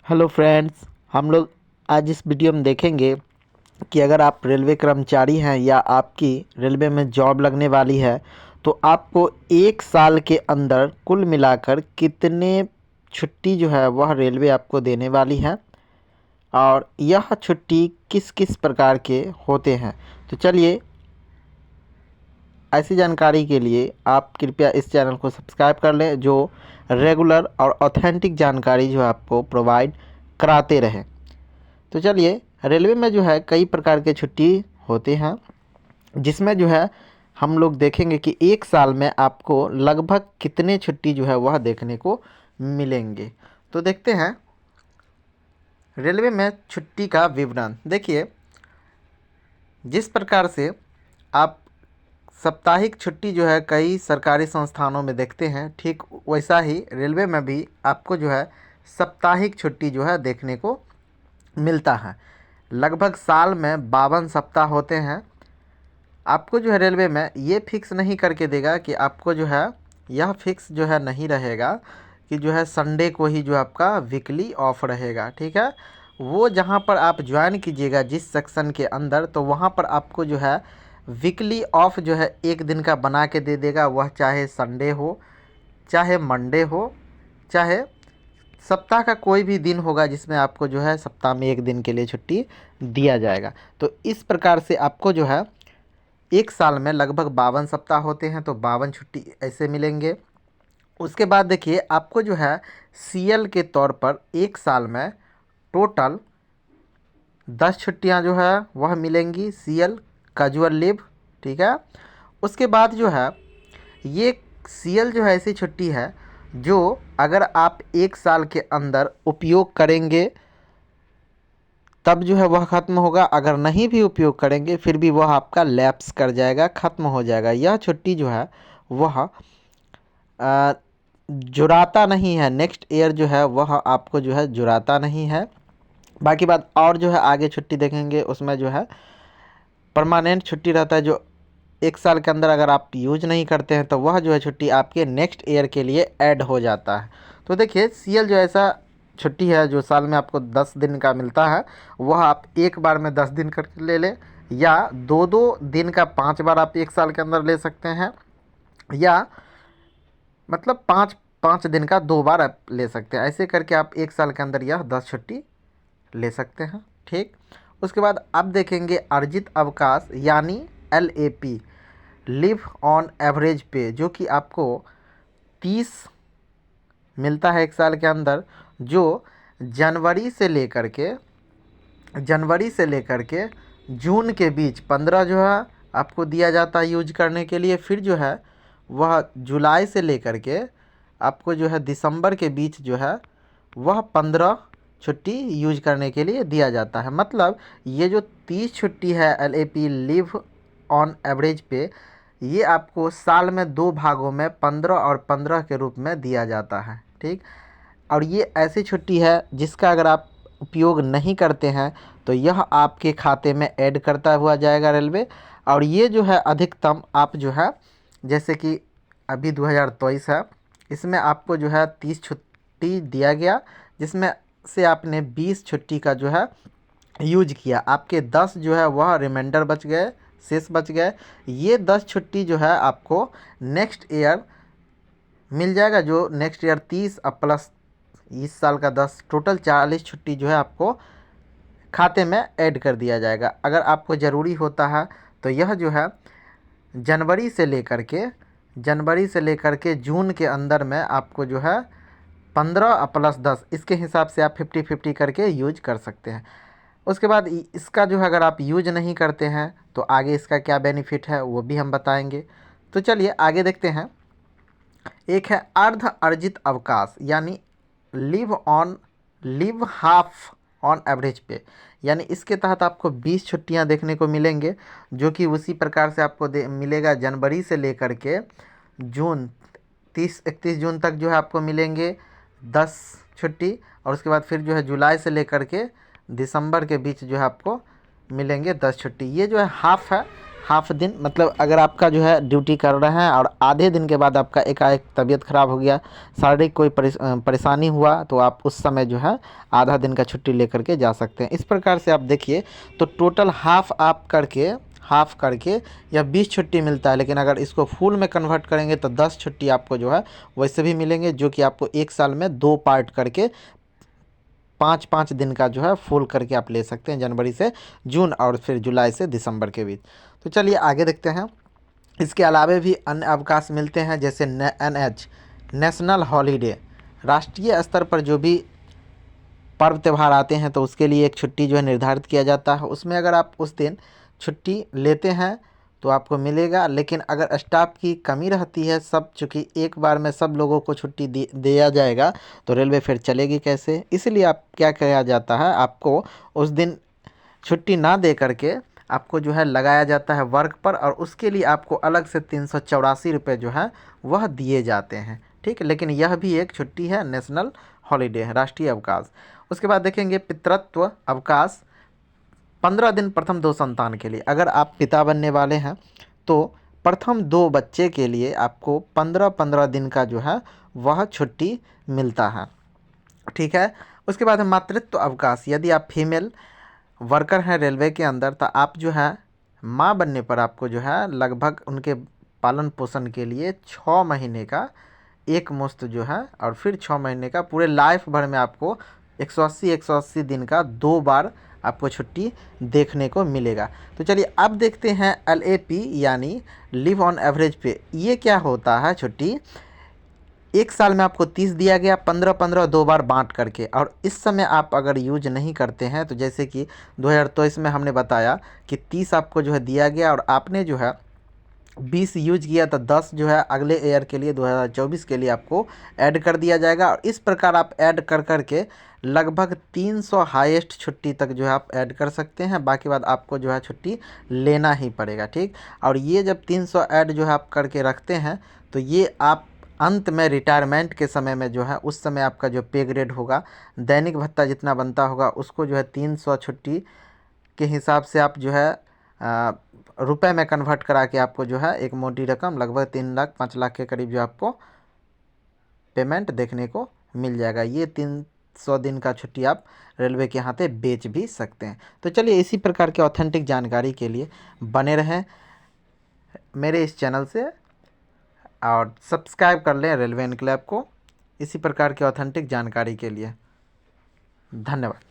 Hello friends, हम लोग आज इस वीडियो में देखेंगे कि अगर आप रेलवे कर्मचारी हैं या आपकी रेलवे में जॉब लगने वाली है तो आपको एक साल के अंदर कुल मिलाकर कितने छुट्टी जो है वह रेलवे आपको देने वाली है और यह छुट्टी किस किस प्रकार के होते हैं। तो चलिए, ऐसी जानकारी के लिए आप कृपया इस चैनल को सब्सक्राइब कर लें जो रेगुलर और ऑथेंटिक जानकारी जो है आपको प्रोवाइड कराते रहें। तो चलिए, रेलवे में जो है कई प्रकार के छुट्टी होते हैं जिसमें जो है हम लोग देखेंगे कि एक साल में आपको लगभग कितने छुट्टी जो है वह देखने को मिलेंगे। तो देखते हैं रेलवे में छुट्टी का विवरण। देखिए, जिस प्रकार से आप साप्ताहिक छुट्टी जो है कई सरकारी संस्थानों में देखते हैं, ठीक वैसा ही रेलवे में भी आपको जो है साप्ताहिक छुट्टी जो है देखने को मिलता है। लगभग साल में 52 सप्ताह होते हैं। आपको जो है रेलवे में ये फिक्स नहीं करके देगा कि आपको जो है यह फिक्स जो है नहीं रहेगा कि जो है संडे को ही जो आपका वीकली ऑफ रहेगा। ठीक है, वो जहाँ पर आप ज्वाइन कीजिएगा जिस सेक्शन के अंदर, तो वहाँ पर आपको जो है वीकली ऑफ जो है एक दिन का बना के दे देगा। वह चाहे संडे हो, चाहे मंडे हो, चाहे सप्ताह का कोई भी दिन होगा जिसमें आपको जो है सप्ताह में एक दिन के लिए छुट्टी दिया जाएगा। तो इस प्रकार से आपको जो है एक साल में लगभग 52 सप्ताह होते हैं, तो 52 छुट्टी ऐसे मिलेंगे। उसके बाद देखिए, आपको जो है सीएल के तौर पर एक साल में टोटल 10 छुट्टियां जो है वह मिलेंगी, सीएल कैजुअल लीव। ठीक है, उसके बाद जो है ये सीएल जो है ऐसी छुट्टी है जो अगर आप एक साल के अंदर उपयोग करेंगे तब जो है वह ख़त्म होगा, अगर नहीं भी उपयोग करेंगे फिर भी वह आपका लैप्स कर जाएगा, ख़त्म हो जाएगा। यह छुट्टी जो है वह जुड़ाता नहीं है, नेक्स्ट ईयर जो है वह आपको जो है जुड़ाता नहीं है। बाकी बात और जो है आगे छुट्टी देखेंगे उसमें जो है परमानेंट छुट्टी रहता है, जो एक साल के अंदर अगर आप यूज नहीं करते हैं तो वह जो है छुट्टी आपके नेक्स्ट ईयर के लिए ऐड हो जाता है। तो देखिए, सीएल जो ऐसा छुट्टी है जो साल में आपको 10 दिन का मिलता है, वह आप एक बार में 10 दिन करके ले लें, या दो दो दिन का 5 बार आप एक साल के अंदर ले सकते हैं, या मतलब 5 दिन का 2 बार आप ले सकते हैं। ऐसे करके आप एक साल के अंदर यह 10 छुट्टी ले सकते हैं। ठीक, उसके बाद आप देखेंगे अर्जित अवकाश यानी LAP, लिव ऑन एवरेज पे, जो कि आपको 30 मिलता है एक साल के अंदर, जो जनवरी से लेकर के जून के बीच 15 जो है आपको दिया जाता है यूज करने के लिए। फिर जो है वह जुलाई से लेकर के आपको जो है दिसंबर के बीच जो है वह 15 छुट्टी यूज करने के लिए दिया जाता है। मतलब ये जो 30 छुट्टी है LAP, लिव ऑन एवरेज पे, ये आपको साल में 2 भागों में 15 और 15 के रूप में दिया जाता है। ठीक, और ये ऐसी छुट्टी है जिसका अगर आप उपयोग नहीं करते हैं तो यह आपके खाते में ऐड करता हुआ जाएगा रेलवे। और ये जो है अधिकतम आप जो है, जैसे कि अभी 2023 है, इसमें आपको जो है 30 छुट्टी दिया गया, जिसमें से आपने 20 छुट्टी का जो है यूज किया, आपके 10 जो है वह रिमाइंडर बच गए, शेष बच गए। ये 10 छुट्टी जो है आपको नेक्स्ट ईयर मिल जाएगा, जो नेक्स्ट ईयर 30 प्लस इस साल का 10, टोटल 40 छुट्टी जो है आपको खाते में ऐड कर दिया जाएगा। अगर आपको ज़रूरी होता है तो यह जो है जनवरी से लेकर के जून के अंदर में आपको जो है 15 प्लस 10, इसके हिसाब से आप 50-50 करके यूज कर सकते हैं। उसके बाद इसका जो है अगर आप यूज नहीं करते हैं तो आगे इसका क्या बेनिफिट है वो भी हम बताएंगे। तो चलिए आगे देखते हैं। एक है अर्ध अर्जित अवकाश यानी लिव हाफ ऑन एवरेज पे, यानी इसके तहत आपको 20 छुट्टियां देखने को मिलेंगे, जो कि उसी प्रकार से आपको मिलेगा जनवरी से लेकर के जून 31 जून तक जो है आपको मिलेंगे 10 छुट्टी, और उसके बाद फिर जो है जुलाई से लेकर के दिसंबर के बीच जो है आपको मिलेंगे 10 छुट्टी। ये जो है हाफ दिन, मतलब अगर आपका जो है ड्यूटी कर रहे हैं और आधे दिन के बाद आपका एकाएक तबीयत ख़राब हो गया, शारीरिक कोई परेशानी हुआ, तो आप उस समय जो है आधा दिन का छुट्टी लेकर के जा सकते हैं। इस प्रकार से आप देखिए तो टोटल हाफ करके या 20 छुट्टी मिलता है, लेकिन अगर इसको फुल में कन्वर्ट करेंगे तो 10 छुट्टी आपको जो है वैसे भी मिलेंगे, जो कि आपको एक साल में 2 पार्ट करके 5-5 दिन का जो है फुल करके आप ले सकते हैं, जनवरी से जून और फिर जुलाई से दिसंबर के बीच। तो चलिए आगे देखते हैं। इसके अलावा भी अन्य अवकाश मिलते हैं, जैसे NH नेशनल हॉलीडे, राष्ट्रीय स्तर पर जो भी पर्व त्यौहार आते हैं तो उसके लिए एक छुट्टी जो है निर्धारित किया जाता है। उसमें अगर आप उस दिन छुट्टी लेते हैं तो आपको मिलेगा, लेकिन अगर स्टाफ की कमी रहती है, सब चूँकि एक बार में सब लोगों को छुट्टी दिया जाएगा तो रेलवे फिर चलेगी कैसे। इसलिए आप क्या किया जाता है, आपको उस दिन छुट्टी ना दे करके आपको जो है लगाया जाता है वर्क पर, और उसके लिए आपको अलग से 384 रुपये जो है वह दिए जाते हैं। ठीक, लेकिन यह भी एक छुट्टी है, नेशनल हॉलीडे है, राष्ट्रीय अवकाश। उसके बाद देखेंगे पितृत्व अवकाश, 15 दिन प्रथम 2 संतान के लिए। अगर आप पिता बनने वाले हैं तो प्रथम 2 बच्चे के लिए आपको 15-15 दिन का जो है वह छुट्टी मिलता है। ठीक है। उसके बाद है मातृत्व अवकाश, यदि आप फीमेल वर्कर हैं रेलवे के अंदर तो आप जो है माँ बनने पर आपको जो है लगभग उनके पालन पोषण के लिए 6 महीने का एक मुश्त जो है, और फिर 6 महीने का पूरे लाइफ भर में आपको 180 दिन का 2 बार आपको छुट्टी देखने को मिलेगा। तो चलिए अब देखते हैं LAP यानी लिव ऑन एवरेज पे, ये क्या होता है छुट्टी। एक साल में आपको 30 दिया गया, 15-15 2 बार बांट करके, और इस समय आप अगर यूज नहीं करते हैं तो जैसे कि 2023 में हमने बताया कि 30 आपको जो है दिया गया और आपने जो है 20 यूज किया, तो 10 जो है अगले ईयर के लिए 2024 के लिए आपको ऐड कर दिया जाएगा। और इस प्रकार आप ऐड कर करके लगभग 300 हाईएस्ट छुट्टी तक जो है आप ऐड कर सकते हैं। बाकी बाद आपको जो है छुट्टी लेना ही पड़ेगा। ठीक, और ये जब 300 ऐड जो है आप करके रखते हैं तो ये आप अंत में रिटायरमेंट के समय में जो है उस समय आपका जो पे ग्रेड होगा, दैनिक भत्ता जितना बनता होगा उसको जो है 300 छुट्टी के हिसाब से आप जो है रुपए में कन्वर्ट करा के आपको जो है एक मोटी रकम लगभग 3 लाख 5 लाख के करीब जो आपको पेमेंट देखने को मिल जाएगा। ये 300 दिन का छुट्टी आप रेलवे के यहाँ पे बेच भी सकते हैं। तो चलिए इसी प्रकार के ऑथेंटिक जानकारी के लिए बने रहें मेरे इस चैनल से और सब्सक्राइब कर लें रेलवे इनक्लेव को, इसी प्रकार के ऑथेंटिक जानकारी के लिए। धन्यवाद।